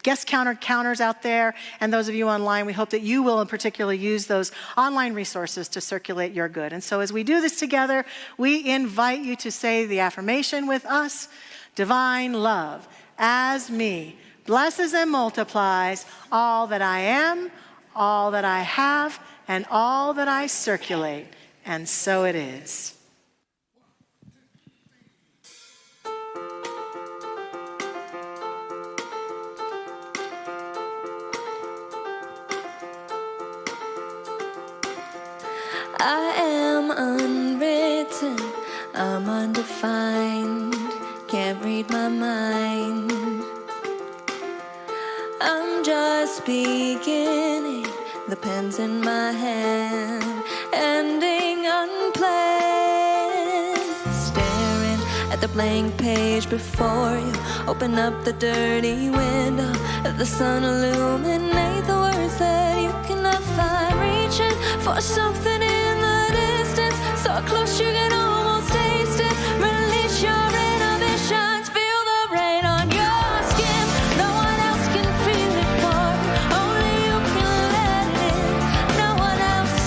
guest counters out there. And those of you online, we hope that you will in particular use those online resources to circulate your good. And so as we do this together, we invite you to say the affirmation with us. Divine love, as me, blesses and multiplies all that I am, all that I have, and all that I circulate. And so it is. I am unwritten, I'm undefined, can't read my mind. I'm just beginning, the pen's in my hand, ending unplanned. Staring at the blank page before you, open up the dirty window, let the sun illuminate the words that you cannot find. Reaching for something in the distance, so close you can almost taste it. Release your inhibitions, feel the rain on your skin. No one else can feel it for you, only you can let it in. No one else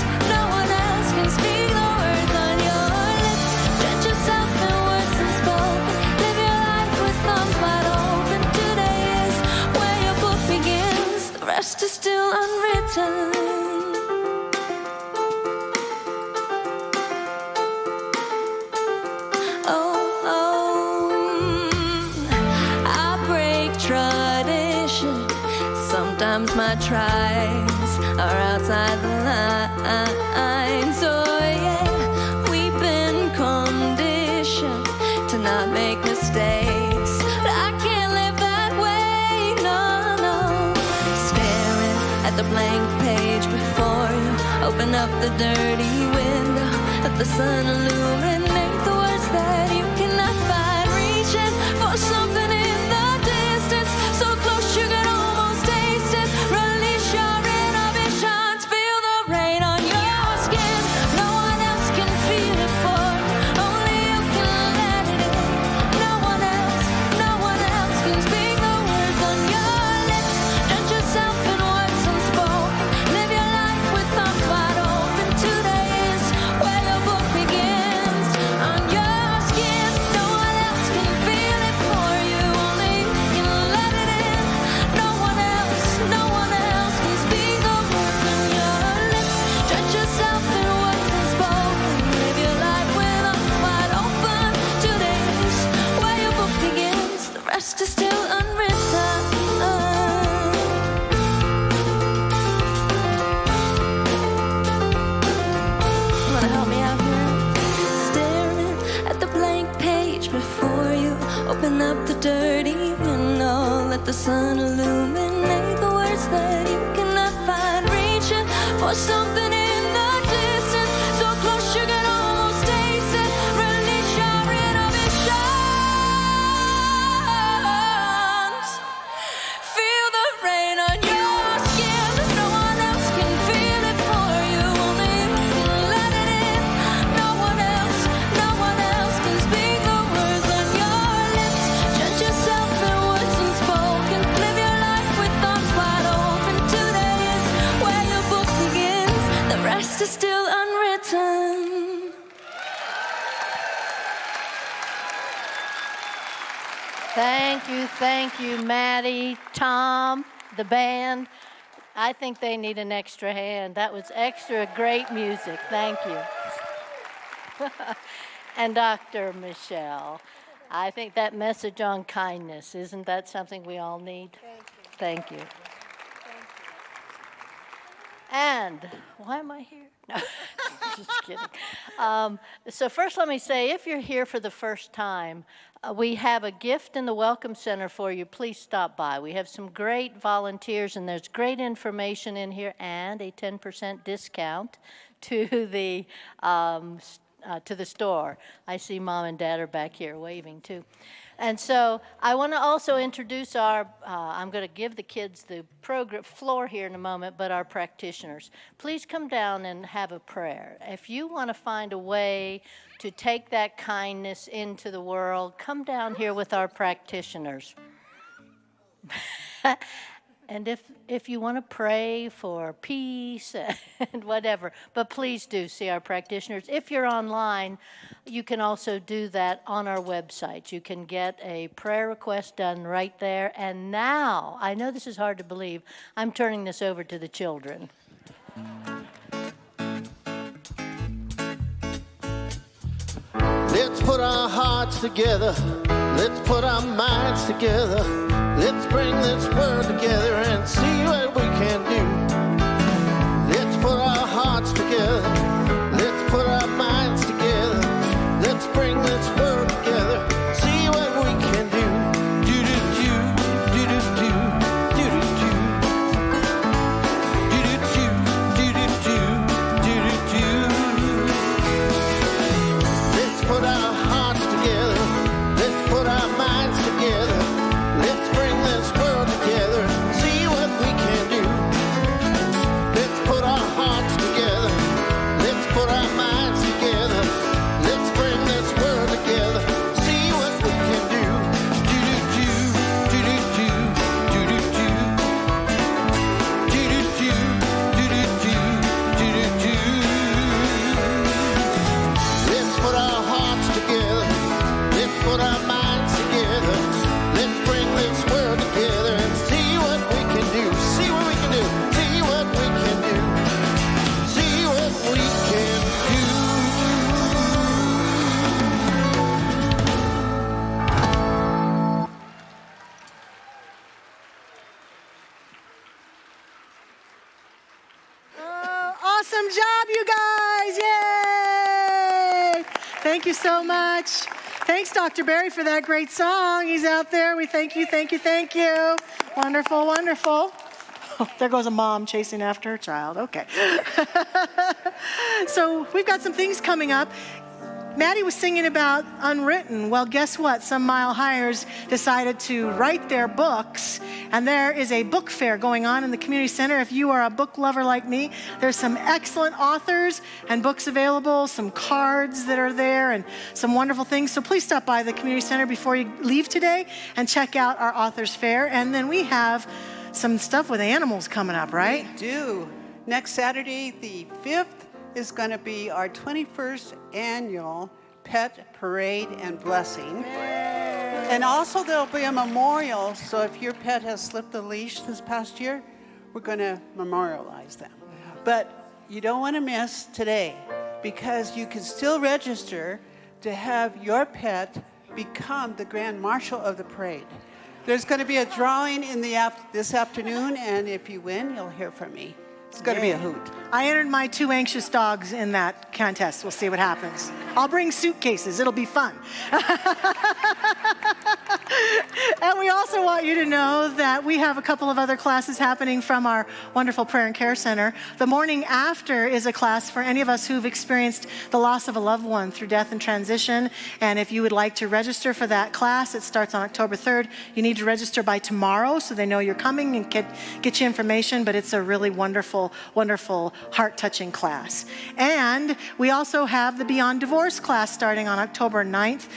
can speak the words on your lips. Drench yourself in words unspoken, live your life with arms wide open. Today is where your book begins, the rest is still unwritten. Sometimes my tries are outside the line. So yeah, we've been conditioned to not make mistakes, but I can't live that way, no. Staring at the blank page before you, open up the dirty window, let the sun illuminate the words that you cannot find. Reaching for something in the distance, so close you can almost taste it. Release your inhibitions, feel the rain on your skin. No one else can feel it for you, only you can let it in. No one else can speak the words on your lips. Drench yourself in words unspoken, live your life with arms wide open. Today is where your book begins, on your skin. No one else can feel it for you, only you can let it in. No one else can speak the words on your lips. Drench yourself in words unspoken, live your life with arms wide open. Today is where your book begins, the rest is still unwritten. Wanna help me out here? Staring at the blank page before you, open up the dirty window, let the sun illuminate the words that you cannot find. Reaching for something in the distance, so close you can almost taste it. Release your inhibitions, feel the rain on your skin. No one else can feel it for you, only you can let it in. No one else can speak the words on your lips. Drench yourself in words unspoken, live your life with arms wide open. Today is where your book begins, the rest is still unwritten. Thank you, Maddie, Tom, the band. I think they need an extra hand. That was extra great music. Thank you. And Dr. Michelle, I think that message on kindness, isn't that something we all need? Thank you. And why am I here? No. Just kidding. So first let me say, if you're here for the first time, we have a gift in the Welcome Center for you. Please stop by. We have some great volunteers, and there's great information in here and a 10% discount to the store. I see Mom and Dad are back here waving too. And so I want to also introduce our, I'm going to give the kids the program floor here in a moment, but our practitioners. Please come down and have a prayer. If you want to find a way to take that kindness into the world, come down here with our practitioners. And if you want to pray for peace and whatever, but please do see our practitioners. If you're online, you can also do that on our website. You can get a prayer request done right there. And now, I know this is hard to believe, I'm turning this over to the children. Let's put our hearts together. Let's put our minds together. Let's bring this world together and see what we can do. Let's put our hearts together. Let's put our minds together. Let's bring this world together. See what we can do. Do-do-do, do-do-do, do-do-do. Do-do-do, do-do-do, do-do-do. Let's put our hearts together. Let's put our minds together. Let's bring this world together. See what we can do. Let's put our hearts together. Let's put our minds together. Let's bring this world together. See what we can do. Do-do-do, do-do-do, do-do-do. Do-do-do, do-do-do, do-do-do. Let's put our hearts together. Let's put our minds together. Let's bring this world together and see what we can do. See what we can do. See what we can do. See what we can do. Awesome job, you guys. Yay! Thank you so much. Thanks, Dr. Barry, for that great song. He's out there. We thank you, thank you, thank you. Wonderful, wonderful. Oh, there goes a mom chasing after her child. Okay. So we've got some things coming up. Maddie was singing about Unwritten. Well, guess what? Some Mile Highers decided to write their books, and there is a book fair going on in the community center. If you are a book lover like me, there's some excellent authors and books available, some cards that are there, and some wonderful things. So please stop by the community center before you leave today and check out our authors fair. And then we have some stuff with animals coming up, right? We do. Next Saturday, the 5th, is going to be our 21st annual Pet Parade and Blessing. And also there'll be a memorial, so if your pet has slipped the leash this past year, we're going to memorialize them. But you don't want to miss today, because you can still register to have your pet become the Grand Marshal of the parade. There's going to be a drawing in this afternoon, and if you win, you'll hear from me. It's going to be a hoot. I entered my 2 anxious dogs in that contest. We'll see what happens. I'll bring suitcases. It'll be fun. And we also want you to know that we have a couple of other classes happening from our wonderful prayer and care center. The morning after is a class for any of us who've experienced the loss of a loved one through death and transition. And if you would like to register for that class, it starts on October 3rd. You need to register by tomorrow so they know you're coming and get you information. But it's a really wonderful, wonderful, heart-touching class. And we also have the Beyond Divorce class starting on October 7th.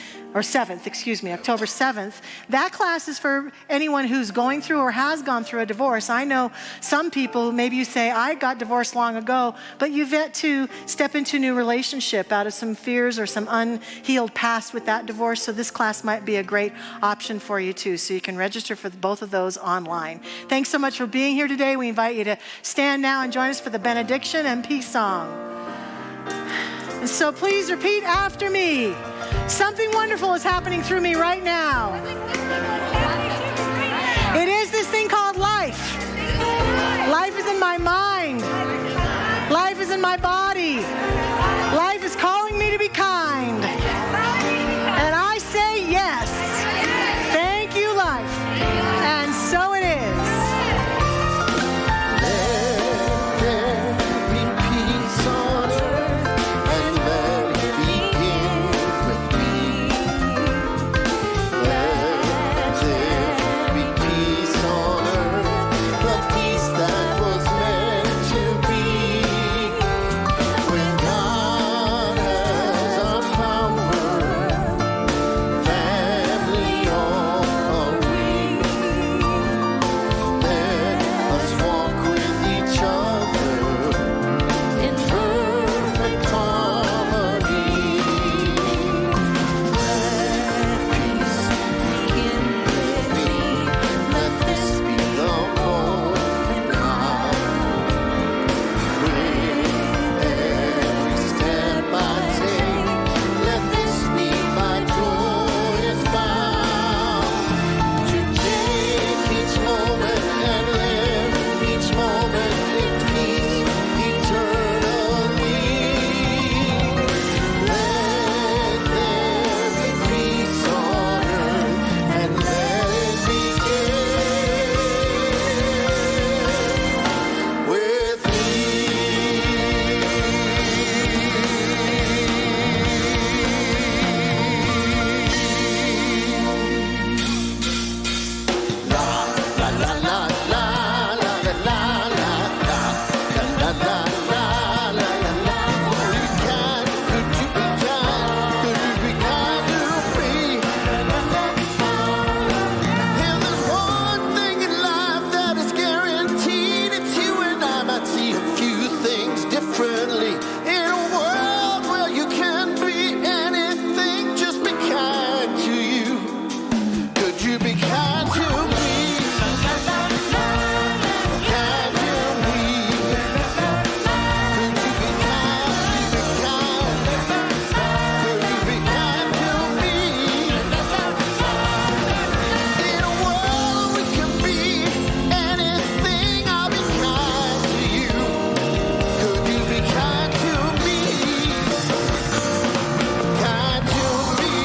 That class is for anyone who's going through or has gone through a divorce. I know some people, maybe you say, I got divorced long ago, but you've yet to step into a new relationship out of some fears or some unhealed past with that divorce. So this class might be a great option for you too. So you can register for both of those online. Thanks so much for being here today. We invite you to stand now and join us for the benediction and peace song. So please repeat after me. Something wonderful is happening through me right now. It is this thing called life. Life is in my mind. Life is in my body. is calling me to be kind. And I say yes. Thank you, life. And so it is. Let there be peace on earth, and let it begin with me. Let there be peace on earth, the peace that was meant to be. When God has our power, family all are we. Let us walk with each other in perfect harmony. Let peace begin with me. Let this be the moment now. With every step I take, let this be my joyous vow. To take each moment and live each moment in peace eternally. Let there be peace on earth, and let it begin with me. La la la la la la la la la la la la la la la. Could you be kind? Could you be kind to me? And there's one thing in life that is guaranteed. It's you and I might see a few things differently. In a world where you can be anything, just be kind to you. Could you be kind to me? Kind to me. Could you be kind? Be kind. Could you be kind to me? In a world we can be anything, I'll be kind to you. Could you be kind to me? Kind to me.